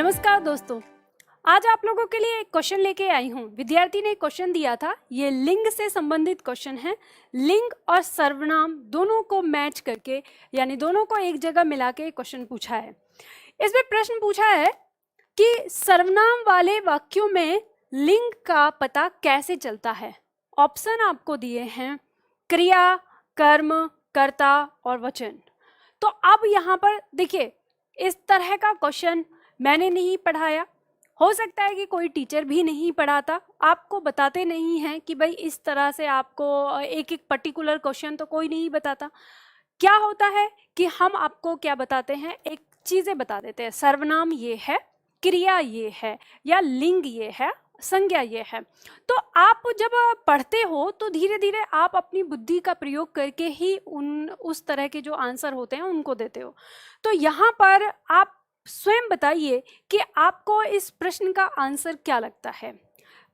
नमस्कार दोस्तों, आज आप लोगों के लिए एक क्वेश्चन लेके आई हूँ। विद्यार्थी ने क्वेश्चन दिया था, ये लिंग से संबंधित क्वेश्चन है। लिंग और सर्वनाम दोनों को मैच करके यानी दोनों को एक जगह मिला के क्वेश्चन पूछा है। इसमें प्रश्न पूछा है कि सर्वनाम वाले वाक्यों में लिंग का पता कैसे चलता है। ऑप्शन आपको दिए हैं क्रिया, कर्म, कर्ता और वचन। तो अब यहाँ पर देखिए, इस तरह का क्वेश्चन मैंने नहीं पढ़ाया, हो सकता है कि कोई टीचर भी नहीं पढ़ाता, आपको बताते नहीं हैं कि भाई इस तरह से आपको एक एक पर्टिकुलर क्वेश्चन तो कोई नहीं बताता। क्या होता है कि हम आपको क्या बताते हैं, एक चीज़ें बता देते हैं, सर्वनाम ये है, क्रिया ये है, या लिंग ये है, संज्ञा ये है। तो आप जब पढ़ते हो तो धीरे धीरे आप अपनी बुद्धि का प्रयोग करके ही उस तरह के जो आंसर होते हैं उनको देते हो। तो यहाँ पर आप स्वयं बताइए कि आपको इस प्रश्न का आंसर क्या लगता है।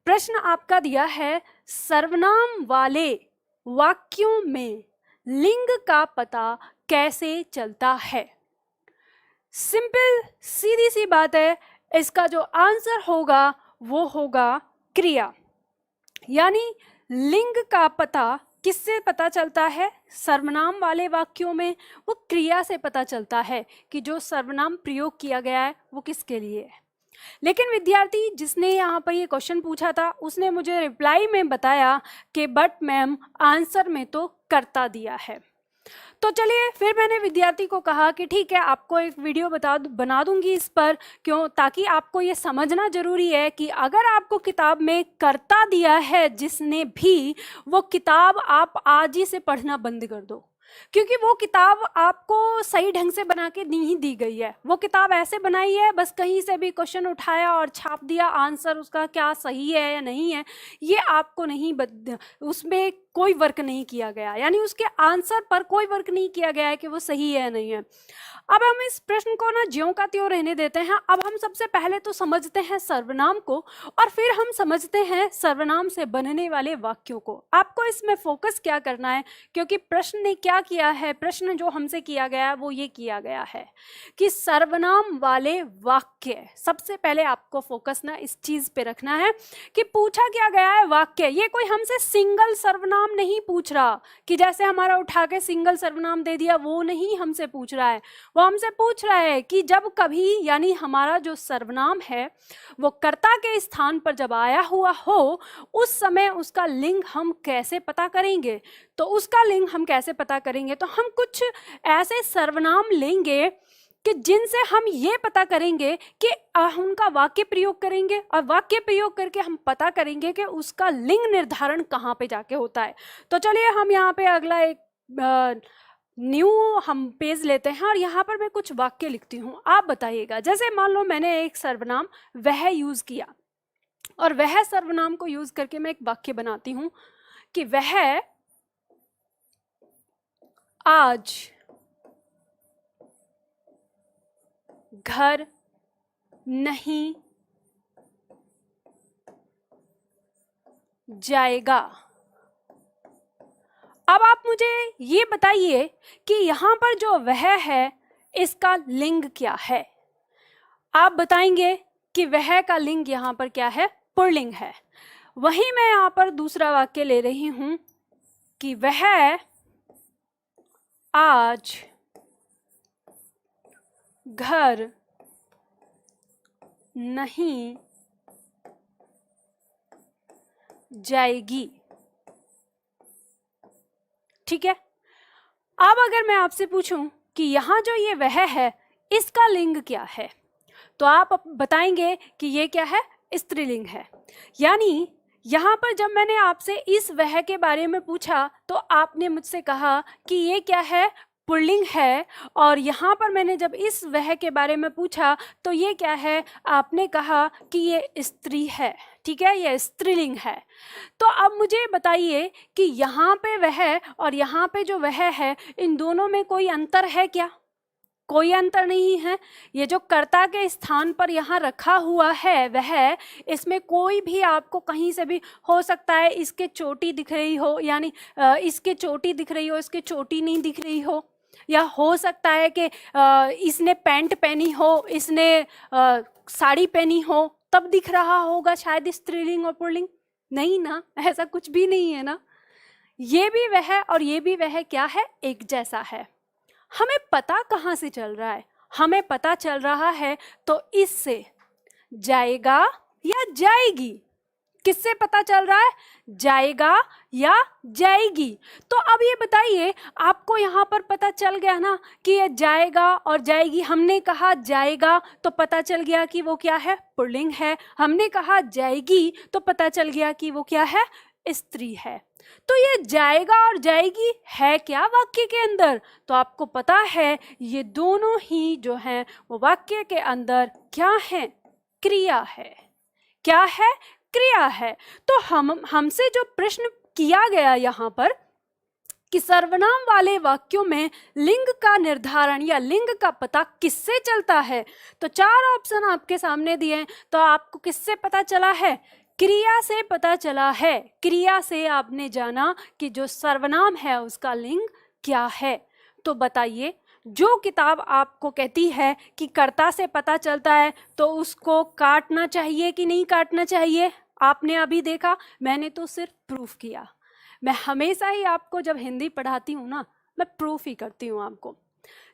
प्रश्न आपका दिया है, सर्वनाम वाले वाक्यों में लिंग का पता कैसे चलता है। सिंपल सीधी सी बात है, इसका जो आंसर होगा वो होगा क्रिया। यानी लिंग का पता किससे पता चलता है? सर्वनाम वाले वाक्यों में वो क्रिया से पता चलता है कि जो सर्वनाम प्रयोग किया गया है वो किसके लिए है। लेकिन विद्यार्थी जिसने यहाँ पर ये क्वेश्चन पूछा था उसने मुझे रिप्लाई में बताया कि बट मैम आंसर में तो कर्ता दिया है। तो चलिए, फिर मैंने विद्यार्थी को कहा कि ठीक है, आपको एक वीडियो बना दूंगी इस पर, क्यों, ताकि आपको ये समझना जरूरी है कि अगर आपको किताब में कर्ता दिया है जिसने भी, वो किताब आप आज ही से पढ़ना बंद कर दो, क्योंकि वो किताब आपको सही ढंग से बना के नहीं दी गई है। वो किताब ऐसे बनाई है, बस कहीं से भी क्वेश्चन उठाया और छाप दिया, आंसर उसका क्या सही है या नहीं है ये आपको नहीं उसमें कोई वर्क नहीं किया गया, यानी उसके आंसर पर कोई वर्क नहीं किया गया है कि वो सही है या नहीं है। अब हम इस प्रश्न को ना ज्यों का त्यों रहने देते हैं। अब हम सबसे पहले तो समझते हैं सर्वनाम को और फिर हम समझते हैं सर्वनाम से बनने वाले वाक्यों को। आपको इसमें फोकस क्या करना है, क्योंकि प्रश्न ने क्या किया है, प्रश्न जो हमसे किया गया है वो ये किया गया है कि सर्वनाम वाले वाक्य, सबसे पहले आपको फोकस ना इस चीज पे रखना है कि पूछा क्या गया है वाक्य। ये कोई हमसे सिंगल सर्वनाम नहीं पूछ रहा कि जैसे हमारा उठा के सिंगल सर्वनाम दे दिया, वो नहीं हमसे पूछ रहा है। वो हमसे पूछ रहा है कि जब कभी, यानी हमारा जो सर्वनाम है वो कर्ता के स्थान पर जब आया हुआ हो, उस समय उसका लिंग हम कैसे पता करेंगे। तो उसका लिंग हम कैसे पता करेंगे, तो हम कुछ ऐसे सर्वनाम लेंगे कि जिनसे हम ये पता करेंगे कि उनका वाक्य प्रयोग करेंगे, और वाक्य प्रयोग करके हम पता करेंगे कि उसका लिंग निर्धारण कहाँ पे जाके होता है। तो चलिए हम यहाँ पे अगला एक न्यू हम पेज लेते हैं और यहाँ पर मैं कुछ वाक्य लिखती हूँ, आप बताइएगा। जैसे मान लो मैंने एक सर्वनाम वह यूज किया और वह सर्वनाम को यूज करके मैं एक वाक्य बनाती हूँ कि वह आज घर नहीं जाएगा। अब आप मुझे ये बताइए कि यहाँ पर जो वह है इसका लिंग क्या है। आप बताएंगे कि वह का लिंग यहाँ पर क्या है, पुल्लिंग है। वहीं मैं यहाँ पर दूसरा वाक्य ले रही हूं कि वह आज घर नहीं जाएगी। ठीक है, अब अगर मैं आपसे पूछूं कि यहाँ जो ये वह है इसका लिंग क्या है, तो आप बताएंगे कि ये क्या है, स्त्रीलिंग है। यानी यहाँ पर जब मैंने आपसे इस वह के बारे में पूछा तो आपने मुझसे कहा कि ये क्या है, पुल्लिंग है, और यहाँ पर मैंने जब इस वह के बारे में पूछा तो ये क्या है, आपने कहा कि ये स्त्री है। ठीक है, ये स्त्रीलिंग है। तो अब मुझे बताइए कि यहाँ पे वह और यहाँ पे जो वह है, इन दोनों में कोई अंतर है क्या? कोई अंतर नहीं है। ये जो कर्ता के स्थान पर यहाँ रखा हुआ है वह, इसमें कोई भी आपको कहीं से भी हो सकता है इसके चोटी दिख रही हो, यानी इसके चोटी दिख रही हो, इसके चोटी नहीं दिख रही हो, या हो सकता है कि इसने पैंट पहनी हो, इसने साड़ी पहनी हो तब दिख रहा होगा शायद स्त्रीलिंग और पुल्लिंग? नहीं ना, ऐसा कुछ भी नहीं है ना। ये भी वह और ये भी वह क्या है, एक जैसा है। हमें पता कहाँ से चल रहा है? हमें पता चल रहा है तो इससे, जाएगा या जाएगी, किससे पता चल रहा है? जाएगा या जाएगी। तो अब ये बताइए, आपको यहाँ पर पता चल गया ना कि ये जाएगा और जाएगी। हमने कहा जाएगा तो पता चल गया कि वो क्या है, पुल्लिंग है। हमने कहा जाएगी तो पता चल गया कि वो क्या है, स्त्री है। तो ये जाएगा और जाएगी है क्या वाक्य के अंदर? तो आपको पता है ये दोनों ही जो हैं वो वाक्य के अंदर क्या है, क्रिया है। क्या है, क्रिया है। तो हमसे जो प्रश्न किया गया यहाँ पर कि सर्वनाम वाले वाक्यों में लिंग का निर्धारण या लिंग का पता किससे चलता है, तो 4 ऑप्शन आपके सामने दिए हैं। तो आपको किससे पता चला है? क्रिया से पता चला है। क्रिया से आपने जाना कि जो सर्वनाम है उसका लिंग क्या है। तो बताइए, जो किताब आपको कहती है कि कर्ता से पता चलता है तो उसको काटना चाहिए कि नहीं काटना चाहिए? आपने अभी देखा, मैंने तो सिर्फ प्रूफ किया। मैं हमेशा ही आपको जब हिंदी पढ़ाती हूँ ना, मैं प्रूफ ही करती हूँ आपको।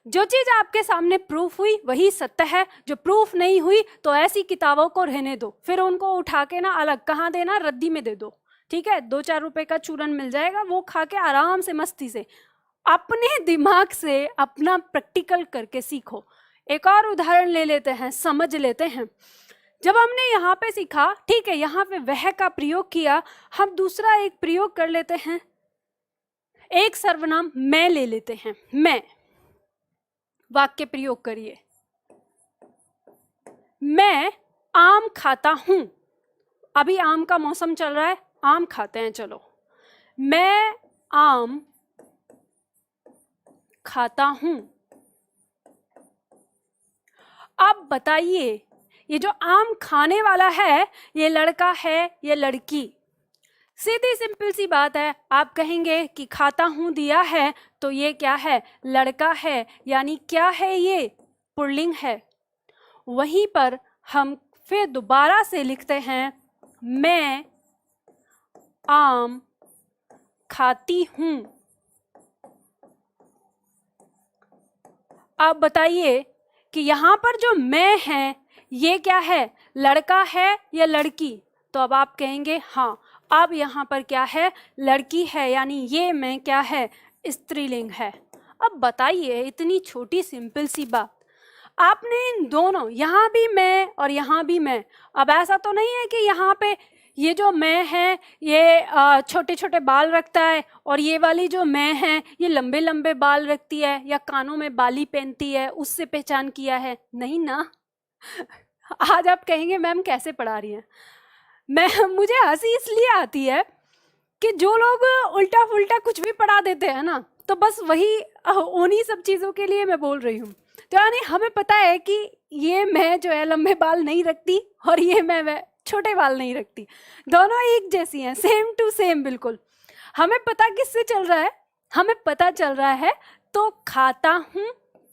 जो चीज़ आपके सामने प्रूफ हुई वही सत्य है। जो प्रूफ नहीं हुई तो ऐसी किताबों को रहने दो, फिर उनको उठा के ना अलग कहाँ देना, रद्दी में दे दो। ठीक है, 2-4 रुपए का चूरन मिल जाएगा, वो खा के आराम से मस्ती से अपने दिमाग से अपना प्रैक्टिकल करके सीखो। एक और उदाहरण ले लेते हैं, समझ लेते हैं। जब हमने यहाँ पे सीखा, ठीक है, यहाँ पे वह का प्रयोग किया, हम दूसरा एक प्रयोग कर लेते हैं। एक सर्वनाम मैं ले लेते हैं। मैं, वाक्य प्रयोग करिए। मैं आम खाता हूं। अभी आम का मौसम चल रहा है, आम खाते हैं, चलो। मैं आम खाता हूं। अब बताइए, ये जो आम खाने वाला है ये लड़का है या लड़की? सीधी सिंपल सी बात है। आप कहेंगे कि खाता हूं दिया है तो ये क्या है, लड़का है, यानी क्या है, ये पुल्लिंग है। वहीं पर हम फिर दोबारा से लिखते हैं, मैं आम खाती हूं। अब बताइए कि यहाँ पर जो मैं है ये क्या है, लड़का है या लड़की? तो अब आप कहेंगे हाँ, अब यहाँ पर क्या है, लड़की है, यानी ये मैं क्या है, स्त्रीलिंग है। अब बताइए, इतनी छोटी सिंपल सी बात, आपने इन दोनों, यहाँ भी मैं और यहाँ भी मैं, अब ऐसा तो नहीं है कि यहाँ पे ये जो मैं है ये छोटे छोटे बाल रखता है और ये वाली जो मैं है ये लंबे लंबे बाल रखती है या कानों में बाली पहनती है, उससे पहचान किया है? नहीं ना। आज आप कहेंगे मैम कैसे पढ़ा रही हैं। मुझे हंसी इसलिए आती है कि जो लोग उल्टा फुल्टा कुछ भी पढ़ा देते हैं ना, तो बस वही उन्हीं सब चीज़ों के लिए मैं बोल रही हूँ। तो यानी हमें पता है कि ये मैं जो है लंबे बाल नहीं रखती और ये मैं छोटे बाल नहीं रखती, दोनों एक जैसी हैं, सेम टू सेम बिल्कुल। हमें पता किससे चल रहा है? हमें पता चल रहा है तो खाता हूँ,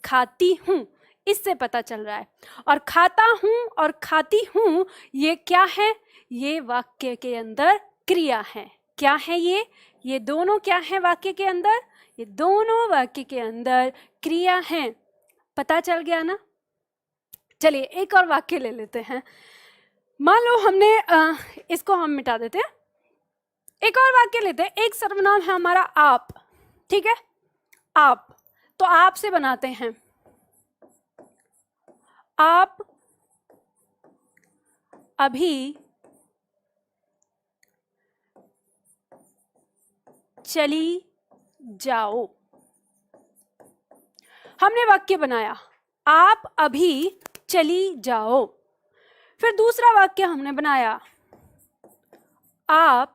खाती हूँ, इससे पता चल रहा है। और खाता हूँ और खाती हूँ ये क्या है, ये वाक्य के अंदर क्रिया है। क्या है ये दोनों क्या है वाक्य के अंदर? ये दोनों वाक्य के अंदर क्रिया हैं। पता चल गया ना? चलिए एक और वाक्य ले लेते हैं। मान लो हमने इसको हम मिटा देते हैं, एक और वाक्य लेते हैं। एक सर्वनाम है हमारा आप, ठीक है, आप, तो आप से बनाते हैं, आप अभी चली जाओ। हमने वाक्य बनाया, आप अभी चली जाओ। फिर दूसरा वाक्य हमने बनाया, आप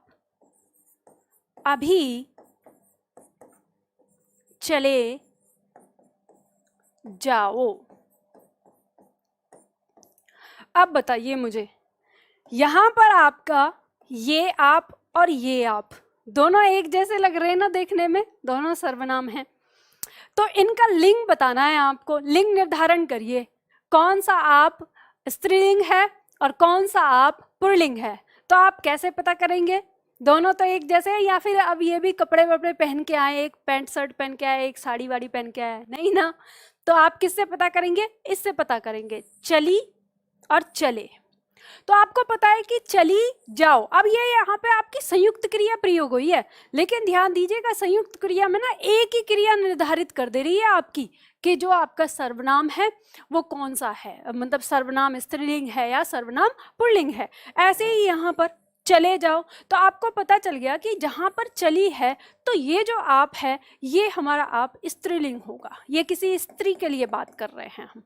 अभी चले जाओ। अब बताइए मुझे, यहां पर आपका ये आप और ये आप दोनों एक जैसे लग रहे हैं ना देखने में, दोनों सर्वनाम हैं। तो इनका लिंग बताना है आपको, लिंग निर्धारण करिए। कौन सा आप स्त्रीलिंग है और कौन सा आप पुल्लिंग है। तो आप कैसे पता करेंगे? दोनों तो एक जैसे हैं, या फिर अब ये भी कपड़े वपड़े पहन के आए, एक पैंट शर्ट पहन के आए, एक साड़ी वाड़ी पहन के आए, नहीं ना। तो आप किससे पता करेंगे? इससे पता करेंगे, चली और चले। तो आपको पता है कि चली जाओ, अब ये यहाँ पे आपकी संयुक्त क्रिया प्रयोग हुई है, लेकिन ध्यान दीजिएगा संयुक्त क्रिया में ना एक ही क्रिया निर्धारित कर दे रही है आपकी कि जो आपका सर्वनाम है वो कौन सा है, मतलब सर्वनाम स्त्रीलिंग है या सर्वनाम पुल्लिंग है। ऐसे ही यहाँ पर चले जाओ, तो आपको पता चल गया कि जहाँ पर चली है तो ये जो आप है ये हमारा आप स्त्रीलिंग होगा, ये किसी स्त्री के लिए बात कर रहे हैं हम।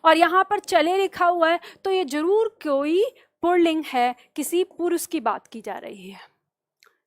और यहाँ पर चले लिखा हुआ है तो ये जरूर कोई पुल्लिंग है, किसी पुरुष की बात की जा रही है।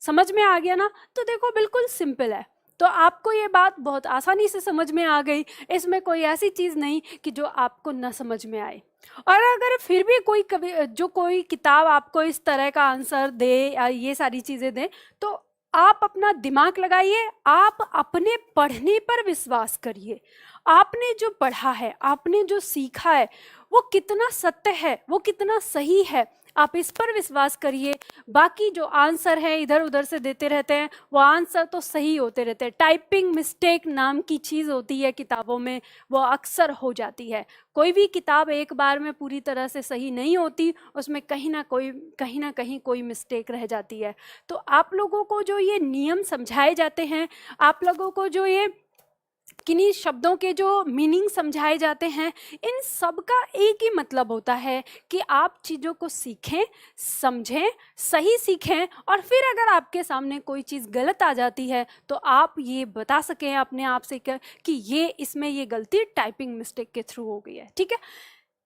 समझ में आ गया ना? तो देखो बिल्कुल सिंपल है। तो आपको ये बात बहुत आसानी से समझ में आ गई, इसमें कोई ऐसी चीज़ नहीं कि जो आपको न समझ में आए। और अगर फिर भी कोई किताब आपको इस तरह का आंसर दे या ये सारी चीज़ें दे, तो आप अपना दिमाग लगाइए, आप अपने पढ़ने पर विश्वास करिए। आपने जो पढ़ा है, आपने जो सीखा है, वो कितना सत्य है, वो कितना सही है, आप इस पर विश्वास करिए। बाकी जो आंसर है इधर उधर से देते रहते हैं, वो आंसर तो सही होते रहते हैं। टाइपिंग मिस्टेक नाम की चीज़ होती है किताबों में, वो अक्सर हो जाती है। कोई भी किताब एक बार में पूरी तरह से सही नहीं होती, उसमें कहीं ना कहीं कोई मिस्टेक रह जाती है। तो आप लोगों को जो ये नियम समझाए जाते हैं, आप लोगों को जो ये किन्हीं शब्दों के जो मीनिंग समझाए जाते हैं, इन सब का एक ही मतलब होता है कि आप चीज़ों को सीखें, समझें, सही सीखें, और फिर अगर आपके सामने कोई चीज़ गलत आ जाती है तो आप ये बता सकें अपने आप से कि ये इसमें ये गलती टाइपिंग मिस्टेक के थ्रू हो गई है। ठीक है,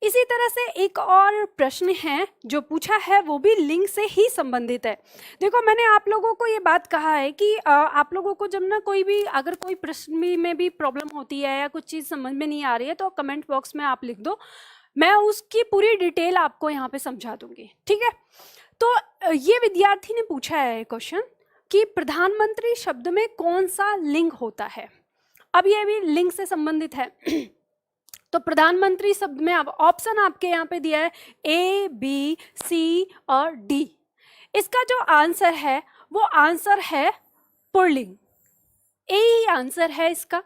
इसी तरह से एक और प्रश्न है जो पूछा है, वो भी लिंग से ही संबंधित है। देखो मैंने आप लोगों को ये बात कहा है कि आप लोगों को जब ना अगर कोई प्रश्न में भी प्रॉब्लम होती है या कुछ चीज़ समझ में नहीं आ रही है तो कमेंट बॉक्स में आप लिख दो, मैं उसकी पूरी डिटेल आपको यहाँ पे समझा दूंगी। ठीक है, तो ये विद्यार्थी ने पूछा है क्वेश्चन कि प्रधानमंत्री शब्द में कौन सा लिंग होता है। अब ये भी लिंग से संबंधित है। तो प्रधानमंत्री शब्द में अब ऑप्शन आपके यहाँ पे दिया है A, B, C और D। इसका जो आंसर है वो आंसर है पुल्लिंग, ए ही आंसर है इसका।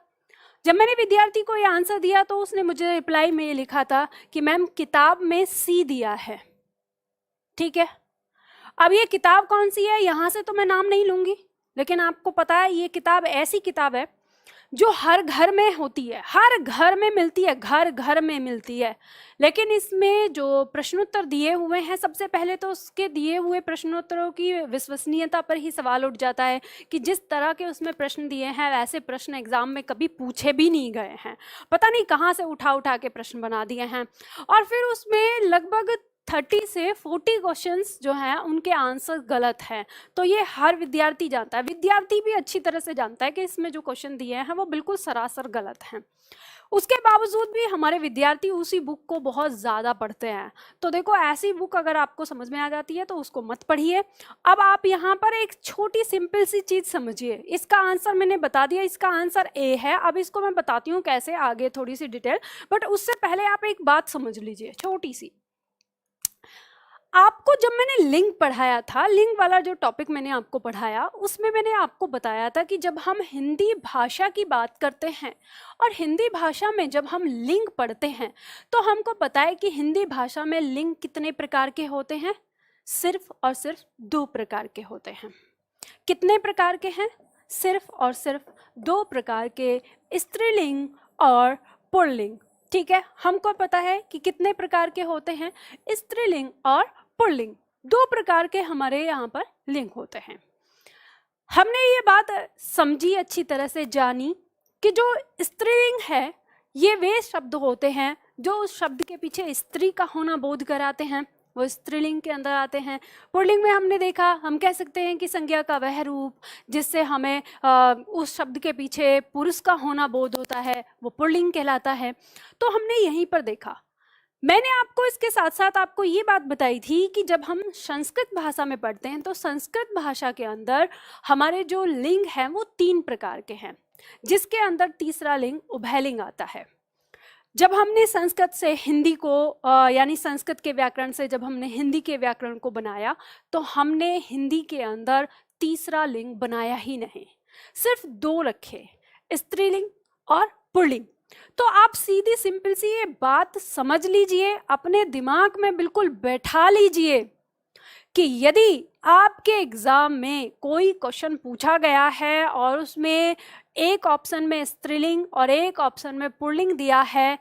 जब मैंने विद्यार्थी को ये आंसर दिया तो उसने मुझे रिप्लाई में ये लिखा था कि मैम किताब में C दिया है। ठीक है, अब ये किताब कौन सी है यहाँ से तो मैं नाम नहीं लूंगी, लेकिन आपको पता है ये किताब ऐसी किताब है जो हर घर में होती है, हर घर में मिलती है, घर घर में मिलती है। लेकिन इसमें जो प्रश्नोत्तर दिए हुए हैं, सबसे पहले तो उसके दिए हुए प्रश्नोत्तरों की विश्वसनीयता पर ही सवाल उठ जाता है कि जिस तरह के उसमें प्रश्न दिए हैं वैसे प्रश्न एग्जाम में कभी पूछे भी नहीं गए हैं, पता नहीं कहाँ से उठा उठा के प्रश्न बना दिए हैं। और फिर उसमें लगभग 30 से 40 क्वेश्चंस जो हैं उनके आंसर गलत हैं। तो ये हर विद्यार्थी जानता है, विद्यार्थी भी अच्छी तरह से जानता है कि इसमें जो क्वेश्चन दिए हैं वो बिल्कुल सरासर गलत हैं। उसके बावजूद भी हमारे विद्यार्थी उसी बुक को बहुत ज़्यादा पढ़ते हैं। तो देखो ऐसी बुक अगर आपको समझ में आ जाती है तो उसको मत पढ़िए। अब आप यहाँ पर एक छोटी सिंपल सी चीज़ समझिए। इसका आंसर मैंने बता दिया, इसका आंसर ए है। अब इसको मैं बताती हूँ कैसे, आगे थोड़ी सी डिटेल, बट उससे पहले आप एक बात समझ लीजिए छोटी सी। आपको जब मैंने लिंग पढ़ाया था, लिंग वाला जो टॉपिक मैंने आपको पढ़ाया, उसमें मैंने आपको बताया था कि जब हम हिंदी भाषा की बात करते हैं और हिंदी भाषा में जब हम लिंग पढ़ते हैं तो हमको पता है कि हिंदी भाषा में लिंग कितने प्रकार के होते हैं, सिर्फ और सिर्फ 2 प्रकार के होते हैं। कितने प्रकार के हैं? सिर्फ और सिर्फ 2 प्रकार के, स्त्रीलिंग और पुल्लिंग। ठीक है, हमको पता है कि कितने प्रकार के होते हैं, स्त्रीलिंग और पुल्लिंग। 2 प्रकार के हमारे यहाँ पर लिंग होते हैं। हमने ये बात समझी, अच्छी तरह से जानी कि जो स्त्रीलिंग है ये वे शब्द होते हैं जो उस शब्द के पीछे स्त्री का होना बोध कराते हैं, वो स्त्रीलिंग के अंदर आते हैं। पुल्लिंग में हमने देखा, हम कह सकते हैं कि संज्ञा का वह रूप जिससे हमें उस शब्द के पीछे पुरुष का होना बोध होता है, वो पुल्लिंग कहलाता है। तो हमने यहीं पर देखा। मैंने आपको इसके साथ साथ आपको ये बात बताई थी कि जब हम संस्कृत भाषा में पढ़ते हैं तो संस्कृत भाषा के अंदर हमारे जो लिंग हैं वो 3 प्रकार के हैं, जिसके अंदर तीसरा लिंग उभयलिंग आता है। जब हमने संस्कृत से हिंदी को यानी संस्कृत के व्याकरण से जब हमने हिंदी के व्याकरण को बनाया, तो हमने हिंदी के अंदर तीसरा लिंग बनाया ही नहीं, सिर्फ दो रखे, स्त्रीलिंग और पुल्लिंग। तो आप सीधी सिंपल सी ये बात समझ लीजिए, अपने दिमाग में बिल्कुल बैठा लीजिए कि यदि आपके एग्जाम में कोई क्वेश्चन पूछा गया है और उसमें एक ऑप्शन में स्त्रीलिंग और एक ऑप्शन में पुल्लिंग दिया है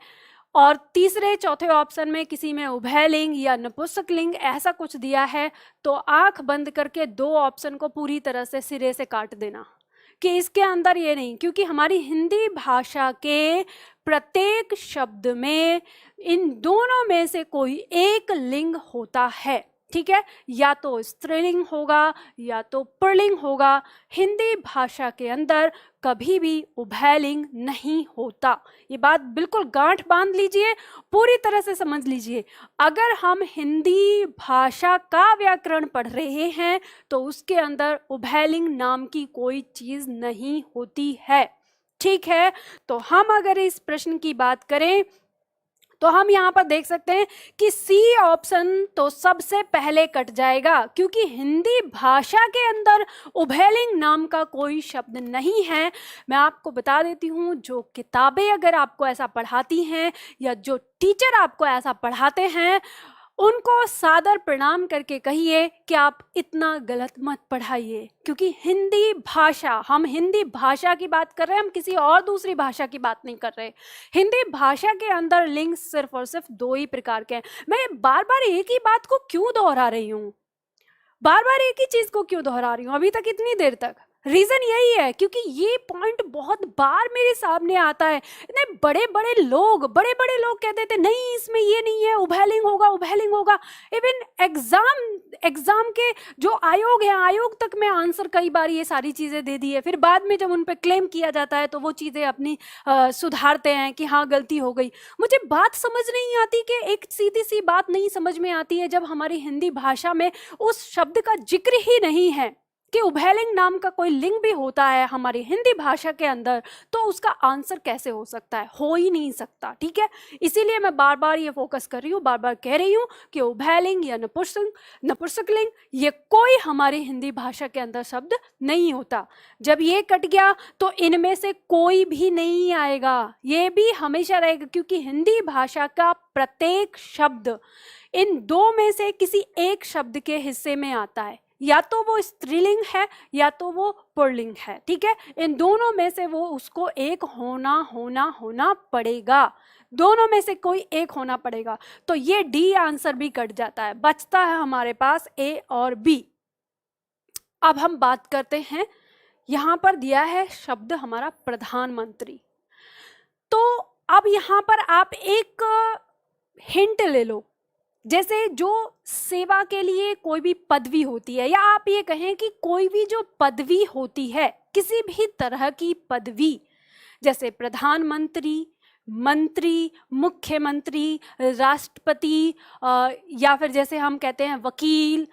और तीसरे चौथे ऑप्शन में किसी में उभयलिंग या नपुंसकलिंग ऐसा कुछ दिया है, तो आंख बंद करके दो ऑप्शन को पूरी तरह से सिरे से काट देना कि इसके अंदर ये नहीं, क्योंकि हमारी हिंदी भाषा के प्रत्येक शब्द में इन दोनों में से कोई एक लिंग होता है, ठीक है, या तो स्त्रीलिंग होगा या तो पुल्लिंग होगा। हिंदी भाषा के अंदर कभी भी उभयलिंग नहीं होता, ये बात बिल्कुल गांठ बांध लीजिए, पूरी तरह से समझ लीजिए। अगर हम हिंदी भाषा का व्याकरण पढ़ रहे हैं तो उसके अंदर उभयलिंग नाम की कोई चीज नहीं होती है, ठीक है। तो हम अगर इस प्रश्न की बात करें तो हम यहाँ पर देख सकते हैं कि सी ऑप्शन तो सबसे पहले कट जाएगा, क्योंकि हिंदी भाषा के अंदर उभयलिंग नाम का कोई शब्द नहीं है। मैं आपको बता देती हूँ, जो किताबें अगर आपको ऐसा पढ़ाती हैं या जो टीचर आपको ऐसा पढ़ाते हैं, उनको सादर प्रणाम करके कहिए कि आप इतना गलत मत पढ़ाइए, क्योंकि हिंदी भाषा, हम हिंदी भाषा की बात कर रहे हैं, हम किसी और दूसरी भाषा की बात नहीं कर रहे। हिंदी भाषा के अंदर लिंग सिर्फ और सिर्फ दो ही प्रकार के हैं। मैं बार बार एक ही बात को क्यों दोहरा रही हूँ, बार बार एक ही चीज को क्यों दोहरा रही हूँ अभी तक इतनी देर तक? रीजन यही है क्योंकि ये पॉइंट बहुत बार मेरे सामने आता है। इतने बड़े बड़े लोग कहते थे नहीं इसमें ये नहीं है, उभयलिंग होगा, उभयलिंग होगा। इवन एग्जाम के जो आयोग है, आयोग तक में आंसर कई बार ये सारी चीजें दे दी है, फिर बाद में जब उन पे क्लेम किया जाता है तो वो चीजें अपनी सुधारते हैं कि हाँ गलती हो गई। मुझे बात समझ नहीं आती कि एक सीधी सी बात नहीं समझ में आती है, जब हमारी हिंदी भाषा में उस शब्द का जिक्र ही नहीं है कि उभयलिंग नाम का कोई लिंग भी होता है हमारी हिंदी भाषा के अंदर, तो उसका आंसर कैसे हो सकता है? हो ही नहीं सकता, ठीक है। इसीलिए मैं बार बार ये फोकस कर रही हूँ, बार बार कह रही हूँ कि उभयलिंग या नपुंसकलिंग ये कोई हमारी हिंदी भाषा के अंदर शब्द नहीं होता। जब ये कट गया तो इनमें से कोई भी नहीं आएगा, ये भी हमेशा रहेगा, क्योंकि हिंदी भाषा का प्रत्येक शब्द इन दो में से किसी एक शब्द के हिस्से में आता है, या तो वो स्त्रीलिंग है या तो वो पुल्लिंग है, ठीक है। इन दोनों में से वो उसको एक होना पड़ेगा, दोनों में से कोई एक होना पड़ेगा। तो ये डी आंसर भी कट जाता है, बचता है हमारे पास ए और बी। अब हम बात करते हैं, यहां पर दिया है शब्द हमारा प्रधानमंत्री, तो अब यहां पर आप एक हिंट ले लो। जैसे जो सेवा के लिए कोई भी पदवी होती है, या आप ये कहें कि कोई भी जो पदवी होती है, किसी भी तरह की पदवी, जैसे प्रधानमंत्री, मंत्री, मुख्यमंत्री, राष्ट्रपति, या फिर जैसे हम कहते हैं वकील,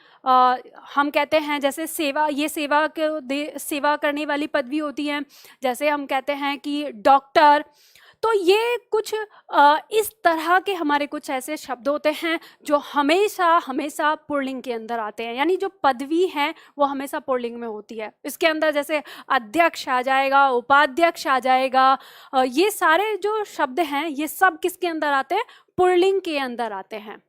हम कहते हैं जैसे सेवा, ये सेवा करने वाली पदवी होती है, जैसे हम कहते हैं कि डॉक्टर। तो ये कुछ इस तरह के हमारे कुछ ऐसे शब्द होते हैं जो हमेशा पुल्लिंग के अंदर आते हैं, यानी जो पदवी है वो हमेशा पुल्लिंग में होती है। इसके अंदर जैसे अध्यक्ष आ जाएगा, उपाध्यक्ष आ जाएगा, ये सारे जो शब्द हैं ये सब किसके अंदर आते हैं? पुल्लिंग के अंदर आते हैं।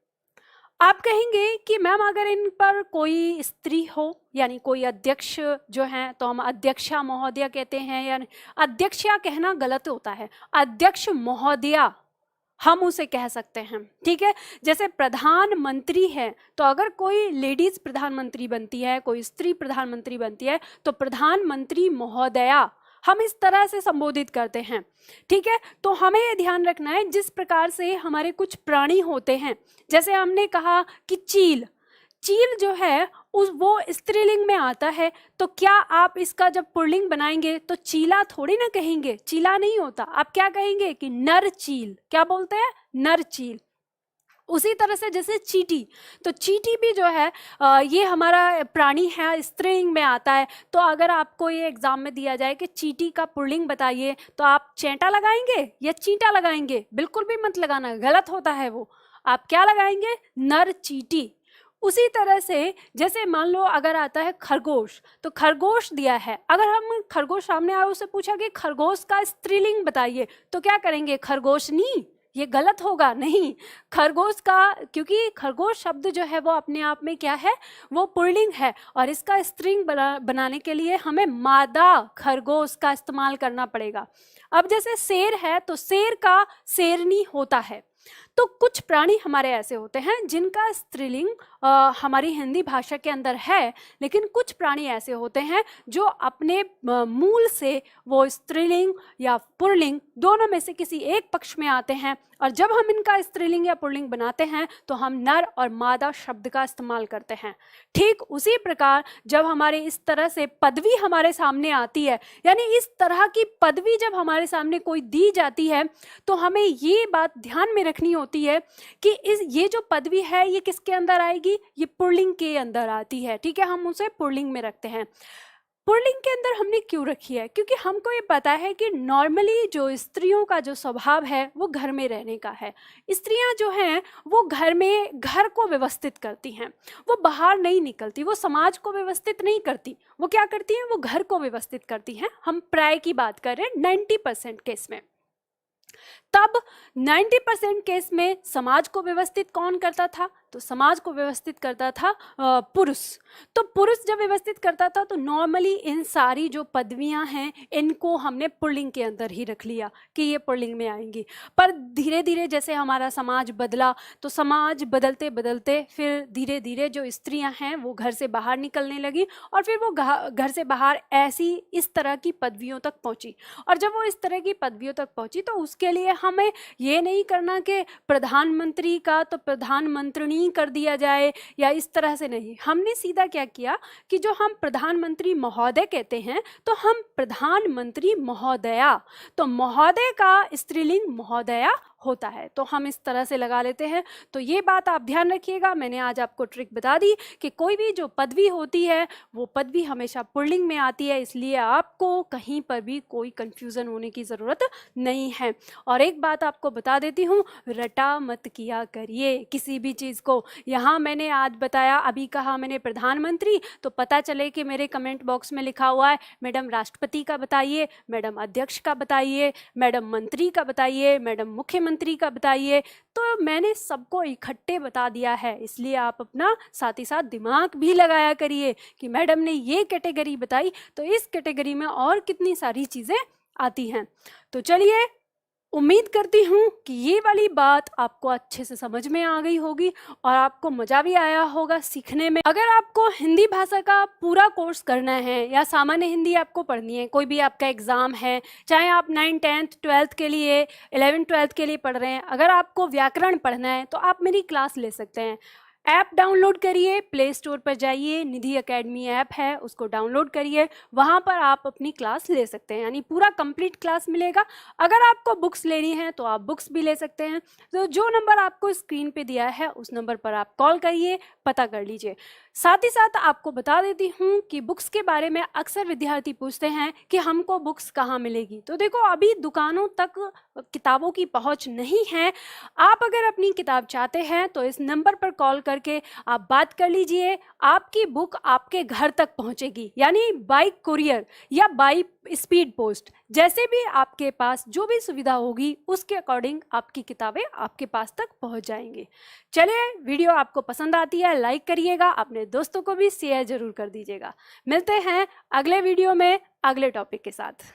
आप कहेंगे कि मैम अगर इन पर कोई स्त्री हो, यानी कोई अध्यक्ष जो हैं, तो हम अध्यक्षा महोदया कहते हैं, यानी अध्यक्षा कहना गलत होता है, अध्यक्ष महोदया हम उसे कह सकते हैं, ठीक है। जैसे प्रधानमंत्री है, तो अगर कोई लेडीज प्रधानमंत्री बनती है, कोई स्त्री प्रधानमंत्री बनती है, तो प्रधानमंत्री महोदया हम इस तरह से संबोधित करते हैं, ठीक है। तो हमें ये ध्यान रखना है, जिस प्रकार से हमारे कुछ प्राणी होते हैं, जैसे हमने कहा कि चील जो है वो स्त्रीलिंग में आता है, तो क्या आप इसका जब पुल्लिंग बनाएंगे तो चीला थोड़ी ना कहेंगे, चीला नहीं होता, आप क्या कहेंगे कि नर चील, क्या बोलते हैं? नर चील। उसी तरह से जैसे चींटी, तो चींटी भी जो है ये हमारा प्राणी है, स्त्रीलिंग में आता है। तो अगर आपको ये एग्जाम में दिया जाए कि चींटी का पुल्लिंग बताइए, तो आप चेंटा लगाएंगे या चींटा लगाएंगे? बिल्कुल भी मत लगाना, गलत होता है वो। आप क्या लगाएंगे? नर चींटी। उसी तरह से जैसे मान लो अगर आता है खरगोश, तो खरगोश दिया है, अगर हम खरगोश सामने आए, उससे पूछा कि खरगोश का स्त्रीलिंग बताइए, तो क्या करेंगे? खरगोशनी। ये गलत होगा, नहीं। खरगोश का, क्योंकि खरगोश शब्द जो है वो अपने आप में क्या है? वो पुल्लिंग है, और इसका स्त्रीलिंग बनाने के लिए हमें मादा खरगोश का इस्तेमाल करना पड़ेगा। अब जैसे शेर है, तो शेर का शेरनी होता है। तो कुछ प्राणी हमारे ऐसे होते हैं जिनका स्त्रीलिंग हमारी हिंदी भाषा के अंदर है, लेकिन कुछ प्राणी ऐसे होते हैं जो अपने मूल से वो स्त्रीलिंग या पुल्लिंग दोनों में से किसी एक पक्ष में आते हैं, और जब हम इनका स्त्रीलिंग या पुल्लिंग बनाते हैं तो हम नर और मादा शब्द का इस्तेमाल करते हैं। ठीक उसी प्रकार जब हमारे इस तरह से पदवी हमारे सामने आती है, यानी इस तरह की पदवी जब हमारे सामने कोई दी जाती है, तो हमें ये बात ध्यान में रखनी होती है कि ये जो पदवी है ये किसके अंदर आएगी? ये पुल्लिंग के अंदर आती है। ठीक है, हम उसे पुल्लिंग में रखते हैं। पुल्लिंग के अंदर हमने क्यों रखी है? क्योंकि हमको ये पता है कि नॉर्मली जो स्त्रियों का जो स्वभाव है वो घर में रहने का है। स्त्रियां जो हैं वो घर में घर को व्यवस्थित करती हैं, वो बाहर नहीं निकलती, वो समाज को व्यवस्थित नहीं करती। वो क्या करती हैं? वो घर को व्यवस्थित करती हैं। हम प्राय की बात कर रहे हैं 90% केस में। तब 90% केस में समाज को व्यवस्थित कौन करता था? तो समाज को व्यवस्थित करता था पुरुष। तो पुरुष जब व्यवस्थित करता था तो नॉर्मली इन सारी जो पदवियां हैं इनको हमने पुल्लिंग के अंदर ही रख लिया कि ये पुल्लिंग में आएंगी। पर धीरे धीरे जैसे हमारा समाज बदला, तो समाज बदलते बदलते फिर धीरे धीरे जो स्त्रियां हैं वो घर से बाहर निकलने लगी, और फिर वो घर से बाहर ऐसी इस तरह की पदवियों तक पहुंची। और जब वो इस तरह की पदवियों तक पहुंची तो उसके लिए हमें ये नहीं करना कि प्रधानमंत्री का तो प्रधानमंत्री कर दिया जाए या इस तरह से, नहीं। हमने सीधा क्या किया कि जो हम प्रधानमंत्री महोदय कहते हैं तो हम प्रधानमंत्री महोदया, तो महोदय का स्त्रीलिंग महोदया होता है, तो हम इस तरह से लगा लेते हैं। तो ये बात आप ध्यान रखिएगा, मैंने आज आपको ट्रिक बता दी कि कोई भी जो पदवी होती है वो पदवी हमेशा पुल्लिंग में आती है, इसलिए आपको कहीं पर भी कोई कंफ्यूजन होने की ज़रूरत नहीं है। और एक बात आपको बता देती हूँ, रटा मत किया करिए किसी भी चीज़ को। यहाँ मैंने आज बताया, अभी कहा मैंने प्रधानमंत्री, तो पता चले कि मेरे कमेंट बॉक्स में लिखा हुआ है मैडम राष्ट्रपति का बताइए, मैडम अध्यक्ष का बताइए, मैडम मंत्री का बताइए, मैडम मुख्यमंत्री का बताइए। तो मैंने सबको इकट्ठे बता दिया है, इसलिए आप अपना साथ ही साथ दिमाग भी लगाया करिए कि मैडम ने ये कैटेगरी बताई तो इस कैटेगरी में और कितनी सारी चीज़ें आती हैं। तो चलिए, उम्मीद करती हूँ कि ये वाली बात आपको अच्छे से समझ में आ गई होगी और आपको मज़ा भी आया होगा सीखने में। अगर आपको हिंदी भाषा का पूरा कोर्स करना है या सामान्य हिंदी आपको पढ़नी है, कोई भी आपका एग्ज़ाम है, चाहे आप 9th 10th 12th के लिए, 11th 12th के लिए पढ़ रहे हैं, अगर आपको व्याकरण पढ़ना है तो आप मेरी क्लास ले सकते हैं। ऐप डाउनलोड करिए, प्ले स्टोर पर जाइए, निधि एकेडमी ऐप है उसको डाउनलोड करिए, वहाँ पर आप अपनी क्लास ले सकते हैं, यानी पूरा कंप्लीट क्लास मिलेगा। अगर आपको बुक्स लेनी है तो आप बुक्स भी ले सकते हैं। तो जो नंबर आपको स्क्रीन पे दिया है उस नंबर पर आप कॉल करिए, पता कर लीजिए। साथ ही साथ आपको बता देती हूँ कि बुक्स के बारे में अक्सर विद्यार्थी पूछते हैं कि हमको बुक्स कहाँ मिलेगी। तो देखो, अभी दुकानों तक किताबों की पहुँच नहीं है। आप अगर अपनी किताब चाहते हैं तो इस नंबर पर कॉल करके आप बात कर लीजिए, आपकी बुक आपके घर तक पहुंचेगी, यानी बाय कुरियर या बाय स्पीड पोस्ट, जैसे भी आपके पास जो भी सुविधा होगी उसके अकॉर्डिंग आपकी किताबें आपके पास तक पहुंच जाएंगी। चलिए, वीडियो आपको पसंद आती है लाइक करिएगा, अपने दोस्तों को भी शेयर जरूर कर दीजिएगा। मिलते हैं अगले वीडियो में अगले टॉपिक के साथ।